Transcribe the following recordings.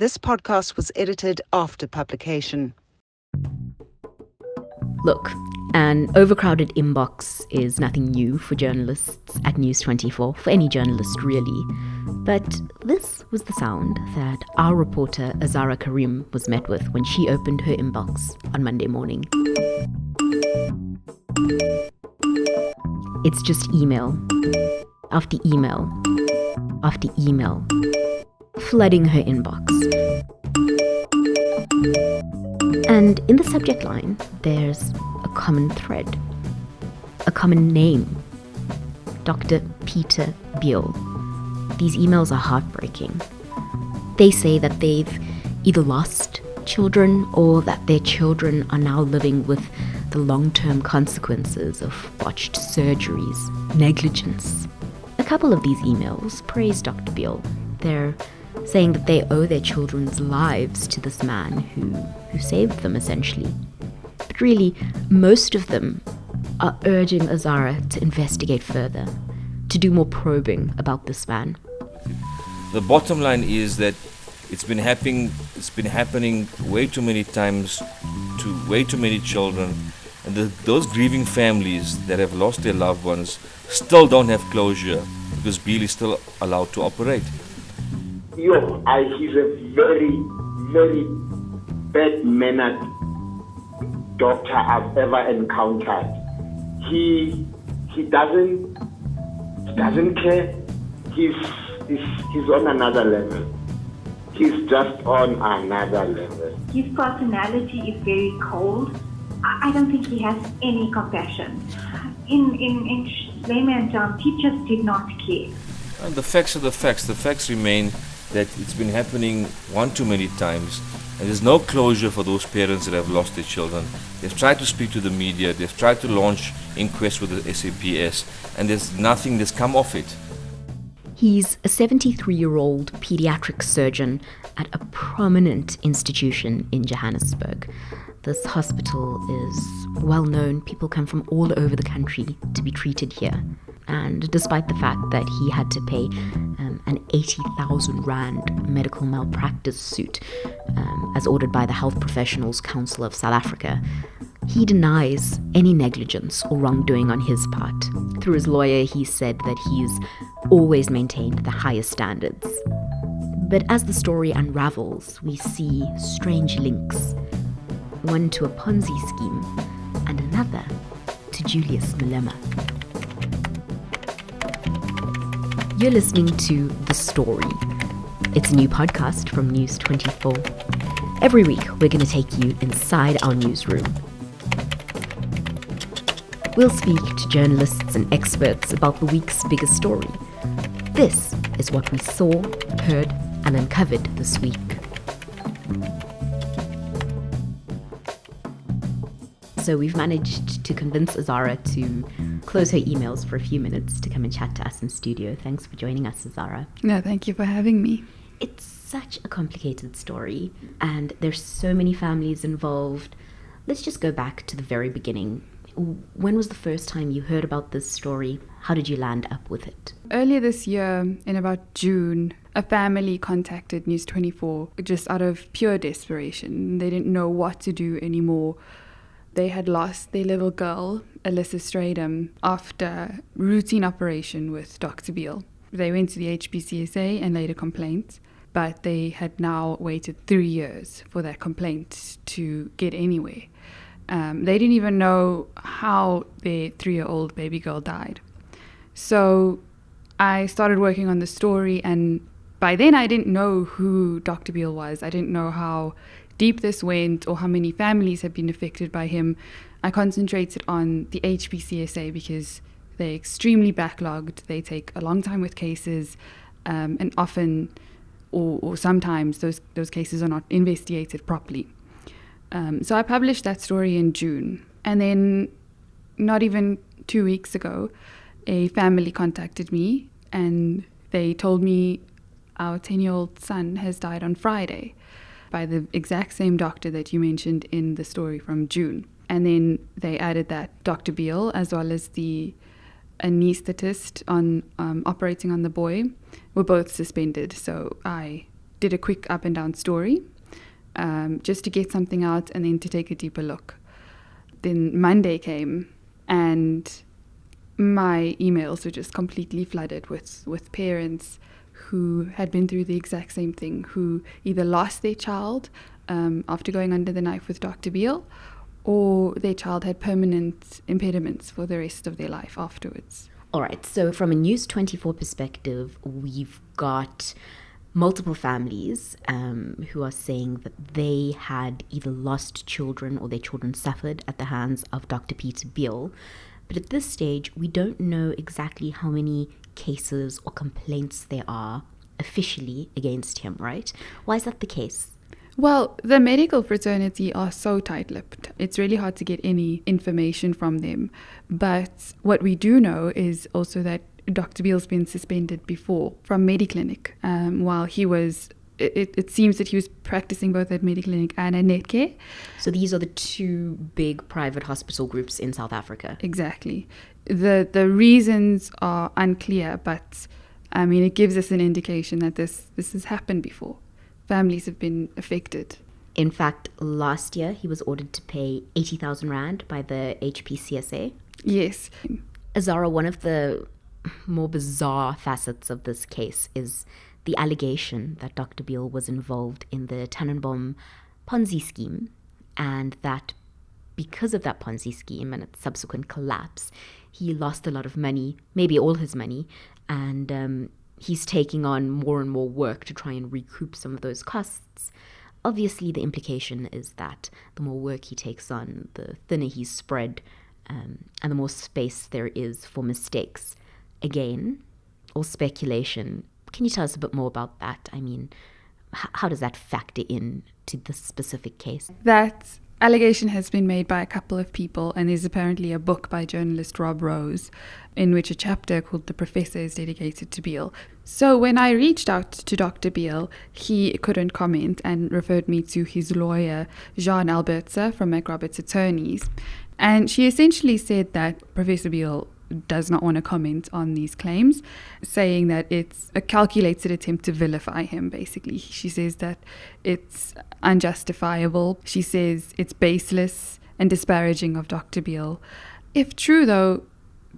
This podcast was edited after publication. Look, an overcrowded inbox is nothing new for journalists at News 24, for any journalist really. But this was the sound that our reporter Azara Karim was met with when she opened her inbox on Monday morning. It's just email after email after email flooding her inbox. And in the subject line, there's a common thread, a common name, Dr. Peter Beale. These emails are heartbreaking. They say that they've either lost children or that their children are now living with the long-term consequences of botched surgeries, negligence. A couple of these emails praise Dr. Beale. They're saying that they owe their children's lives to this man who saved them, essentially. But really, most of them are urging Azara to investigate further, to do more probing about this man. The bottom line is that it's been happening way too many times to way too many children, and those grieving families that have lost their loved ones still don't have closure because Beale is still allowed to operate. He's a very, very bad-mannered doctor I've ever encountered. He doesn't care. He's on another level. He's just on another level. His personality is very cold. I don't think he has any compassion. In layman's terms, he just did not care. And the facts are the facts. The facts remain that it's been happening one too many times, and there's no closure for those parents that have lost their children. They've tried to speak to the media, they've tried to launch inquests with the SAPS, and there's nothing that's come of it. He's a 73-year-old paediatric surgeon at a prominent institution in Johannesburg. This hospital is well known. People come from all over the country to be treated here. And despite the fact that he had to pay an 80,000 Rand medical malpractice suit as ordered by the Health Professionals Council of South Africa, he denies any negligence or wrongdoing on his part. Through his lawyer, he said that he's always maintained the highest standards. But as the story unravels, we see strange links. One to a Ponzi scheme and another to Julius Malema. You're listening to The Story. It's a new podcast from News 24. Every week, we're going to take you inside our newsroom. We'll speak to journalists and experts about the week's biggest story. This is what we saw, heard, and uncovered this week. So we've managed to convince Azara to close her emails for a few minutes to come and chat to us in studio. Thanks for joining us, Azara. No, thank you for having me. It's such a complicated story, and there's so many families involved. Let's just go back to the very beginning. When was the first time you heard about this story? How did you land up with it? Earlier this year, in about June, a family contacted News 24 just out of pure desperation. They didn't know what to do anymore. They had lost their little girl, Alyssa Stradham, after routine operation with Dr. Beale. They went to the HPCSA and laid a complaint, but they had now waited 3 years for that complaint to get anywhere. They didn't even know how their 3-year-old baby girl died. So I started working on the story, and by then I didn't know who Dr. Beale was. I didn't know how deep this went or how many families have been affected by him. I concentrated on the HPCSA because they're extremely backlogged. They take a long time with cases, and often or sometimes those cases are not investigated properly. So I published that story in June, and then not even 2 weeks ago, a family contacted me and they told me our 10-year-old son has died on Friday by the exact same doctor that you mentioned in the story from June. And then they added that Dr. Beale, as well as the anaesthetist on operating on the boy, were both suspended. So I did a quick up and down story just to get something out and then to take a deeper look. Then Monday came and my emails were just completely flooded with parents who had been through the exact same thing, who either lost their child after going under the knife with Dr. Beale, or their child had permanent impediments for the rest of their life afterwards. All right, so from a News 24 perspective, we've got multiple families who are saying that they had either lost children or their children suffered at the hands of Dr. Peter Beale. But at this stage, we don't know exactly how many cases or complaints there are officially against him, right? Why is that the case? Well, the medical fraternity are so tight-lipped. It's really hard to get any information from them. But what we do know is also that Dr. Beale's been suspended before from Mediclinic while he was... It seems that he was practicing both at Mediclinic and at Netcare. So these are the two big private hospital groups in South Africa. Exactly. The reasons are unclear, but I mean, it gives us an indication that this has happened before. Families have been affected. In fact, last year he was ordered to pay 80,000 Rand by the HPCSA. Yes. Azara, one of the more bizarre facets of this case is the allegation that Dr. Beale was involved in the Tannenbaum Ponzi scheme, and that because of that Ponzi scheme and its subsequent collapse, he lost a lot of money, maybe all his money, and he's taking on more and more work to try and recoup some of those costs. Obviously, the implication is that the more work he takes on, the thinner he's spread, and the more space there is for mistakes. Again, all speculation. Can you tell us a bit more about that? I mean, how does that factor in to this specific case? That allegation has been made by a couple of people, and there's apparently a book by journalist Rob Rose in which a chapter called The Professor is dedicated to Beale. So when I reached out to Dr. Beale, he couldn't comment and referred me to his lawyer, Jean Albertse from McRoberts Attorneys. And she essentially said that Professor Beale does not want to comment on these claims, saying that it's a calculated attempt to vilify him, basically. She says that it's unjustifiable. She says it's baseless and disparaging of Dr. Beale. If true, though,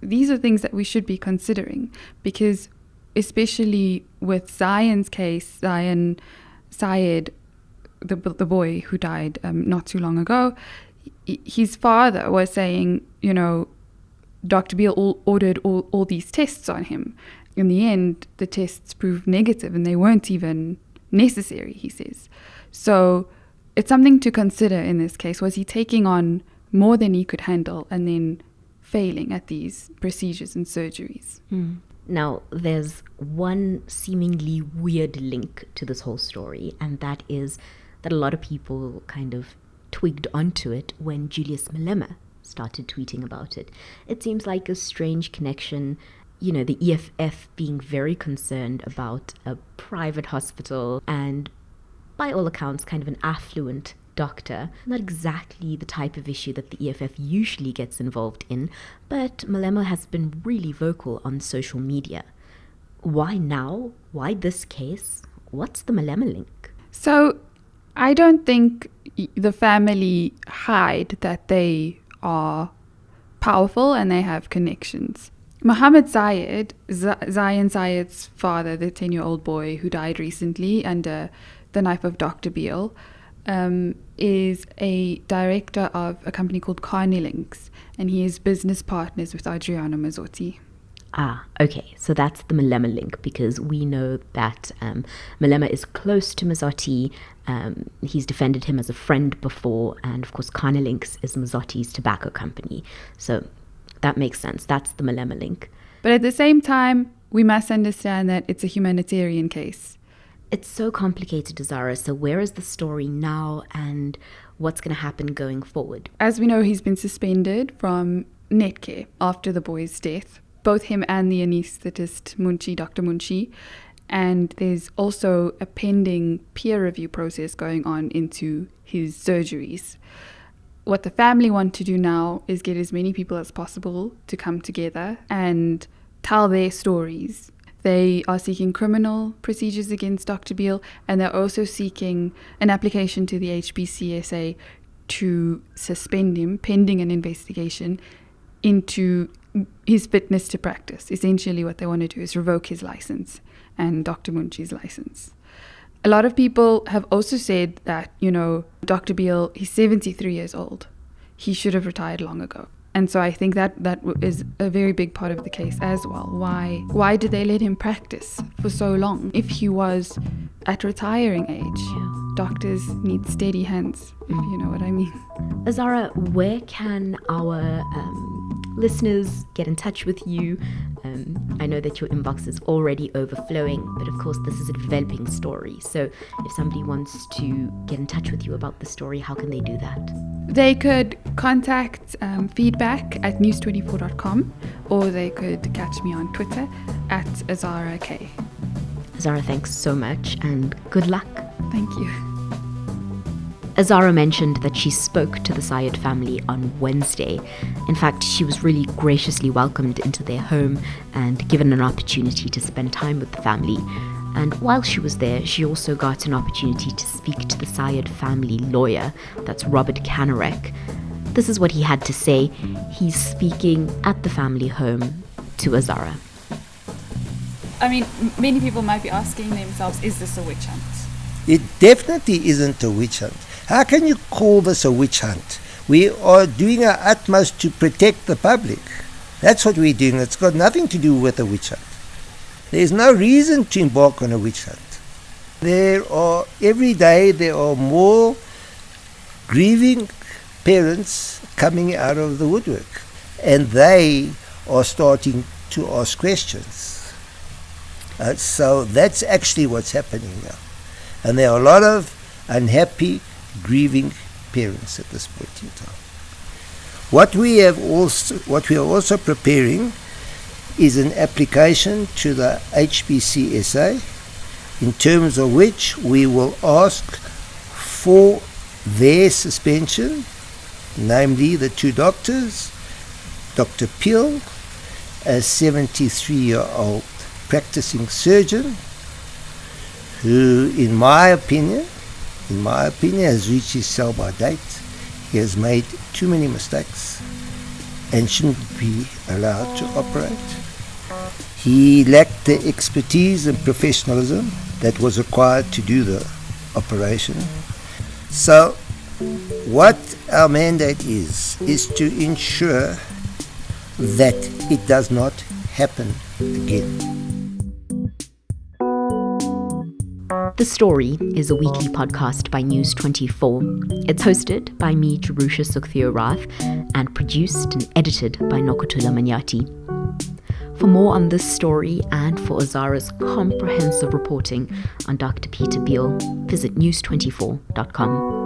these are things that we should be considering, because especially with Zayyaan's case, Zayyaan Sayed, the boy who died not too long ago, his father was saying, Dr. Beale ordered all these tests on him. In the end, the tests proved negative and they weren't even necessary, he says. So it's something to consider in this case. Was he taking on more than he could handle and then failing at these procedures and surgeries? Now, there's one seemingly weird link to this whole story, and that is that a lot of people kind of twigged onto it when Julius Malema started tweeting about it. It seems like a strange connection, the EFF being very concerned about a private hospital and, by all accounts, kind of an affluent doctor. Not exactly the type of issue that the EFF usually gets involved in, but Malema has been really vocal on social media. Why now? Why this case? What's the Malema link? So, I don't think the family hide that they are powerful and they have connections. Mohammadh Sayed, Zayyaan Sayed's father, the 10-year-old boy who died recently under the knife of Dr. Beale, is a director of a company called Carnilinks, and he is business partners with Adriano Mazzotti. Ah, okay. So that's the Malema link, because we know that Malema is close to Mazzotti. He's defended him as a friend before, and of course Carnilinks is Mazzotti's tobacco company. So that makes sense. That's the Malema link. But at the same time, we must understand that it's a humanitarian case. It's so complicated, Azara. So where is the story now, and what's going to happen going forward? As we know, he's been suspended from Netcare after the boy's death. Both him and the anaesthetist Munshi, Dr. Munshi. And there's also a pending peer review process going on into his surgeries. What the family want to do now is get as many people as possible to come together and tell their stories. They are seeking criminal procedures against Dr. Beale, and they're also seeking an application to the HPCSA to suspend him pending an investigation into his fitness to practice. Essentially what they want to do is revoke his license and Dr. Munshi's license. A lot of people have also said that, Dr. Beale, he's 73 years old. He should have retired long ago. And so I think that is a very big part of the case as well. Why did they let him practice for so long if he was at retiring age? Yeah. Doctors need steady hands, if you know what I mean. Azara, where can our listeners get in touch with you? I know that your inbox is already overflowing, but of course this is a developing story. So if somebody wants to get in touch with you about the story, how can they do that? They could contact feedback at news24.com, or they could catch me on Twitter at Azara K. Azara, thanks so much and good luck. Thank you. Azara mentioned that she spoke to the Sayed family on Wednesday. In fact, she was really graciously welcomed into their home and given an opportunity to spend time with the family. And while she was there, she also got an opportunity to speak to the Sayed family lawyer, that's Robert Kanarek. This is what he had to say. He's speaking at the family home to Azara. I mean, many people might be asking themselves, is this a witch hunt? It definitely isn't a witch hunt. How can you call this a witch hunt? We are doing our utmost to protect the public. That's what we're doing. It's got nothing to do with a witch hunt. There's no reason to embark on a witch hunt. Every day there are more grieving parents coming out of the woodwork, and they are starting to ask questions. So that's actually what's happening now. And there are a lot of unhappy, grieving parents at this point in time. What we are also preparing is an application to the HPCSA, in terms of which we will ask for their suspension, namely the two doctors, Dr. Beale, a 73-year-old practicing surgeon, who, in my opinion, has reached his sell-by date. He has made too many mistakes and shouldn't be allowed to operate. He lacked the expertise and professionalism that was required to do the operation. So what our mandate is to ensure that it does not happen again. The Story is a weekly podcast by News24. It's hosted by me, Jerusha Sukhdeo-Raath, and produced and edited by Nokuthula Manyathi. For more on this story and for Azara's comprehensive reporting on Dr. Peter Beale, visit news24.com.